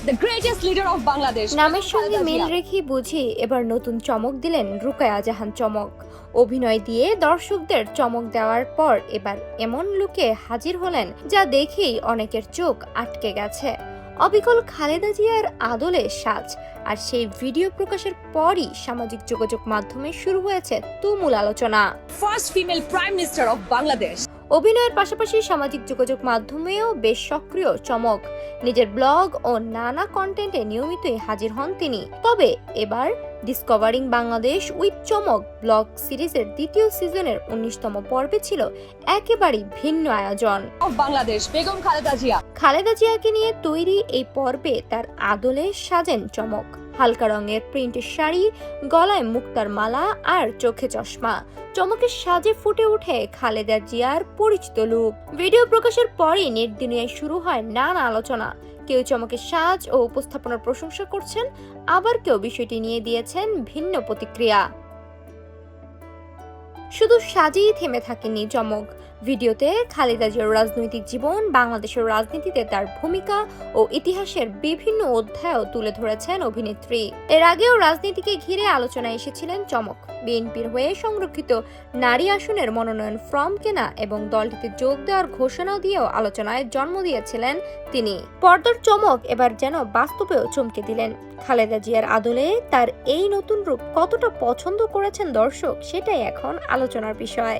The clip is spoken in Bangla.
the greatest leader of Bangladesh. নামের সঙ্গে মিল রেখে বুঝি এবার নতুন চমক দিলেন রুকায়া জাহান চমক। অভিনয় দিয়ে দর্শকদের চমক দেওয়ার পর এবার এমন লুকে হাজির হলেন যা দেখেই অনেকের চোখ আটকে গেছে। অবিকল খালেদা জিয়ার আদলে সাজ, আর সেই ভিডিও প্রকাশের পরই সামাজিক যোগাযোগ মাধ্যমে শুরু হয়েছে তুমুল আলোচনা। First female Prime Minister of Bangladesh. অভিনয়ের পাশাপাশি সামাজিক যোগাযোগ মাধ্যমেও বেশ সক্রিয় চমক। নিজের ব্লগ ও নানা কন্টেন্টে নিয়মিতই হাজির হন তিনি। তবে এবার ডিসকভারিং বাংলাদেশ উইথ চমক ব্লগ সিরিজের দ্বিতীয় সিজনের 19তম পর্বে ছিল একেবারেই ভিন্ন আয়োজন। Of Bangladesh, Begum Khaleda Zia. Khaleda জিয়াকে নিয়ে তৈরি এই পর্বে তার আদলে সাজেন চমক। হালকা রঙের প্রিন্টের শাড়ি, গলায় মুক্তার মালা আর চোখে চশমা, চমকের সাজে ফুটে ওঠে খালেদা জিয়ার পরিচিত লুক। ভিডিও প্রকাশের পরই নেট দুনিয়ায় শুরু হয় নানা আলোচনা। কেউ চমকের সাজ ও উপস্থাপনার প্রশংসা করছেন, আবার কেউ বিষয়টি নিয়ে দিয়েছেন ভিন্ন প্রতিক্রিয়া। শুধু সাজেই থেমে থাকেনি চমক। ভিডিওতে খালেদা জিয়ার রাজনৈতিক জীবন, বাংলাদেশের রাজনীতিতে তার ভূমিকা ও ইতিহাসের বিভিন্ন অধ্যায়ও তুলে ধরেছেন অভিনেত্রী। এর আগেও রাজনীতিকে ঘিরে আলোচনায় এসেছিলেন চমক। বিএনপির হয়ে সংরক্ষিত নারী আসনের মনোনয়ন ফর্ম কেনা এবং দলটিতে যোগ দেওয়ার ঘোষণা দিয়েও আলোচনায় জন্ম দিয়েছিলেন তিনি। পর্দার চমক এবার যেন বাস্তবেও চমকে দিলেন। খালেদা জিয়ার আদলে তার এই নতুন রূপ কতটা পছন্দ করেছেন দর্শক, সেটাই এখন আলোচনার বিষয়।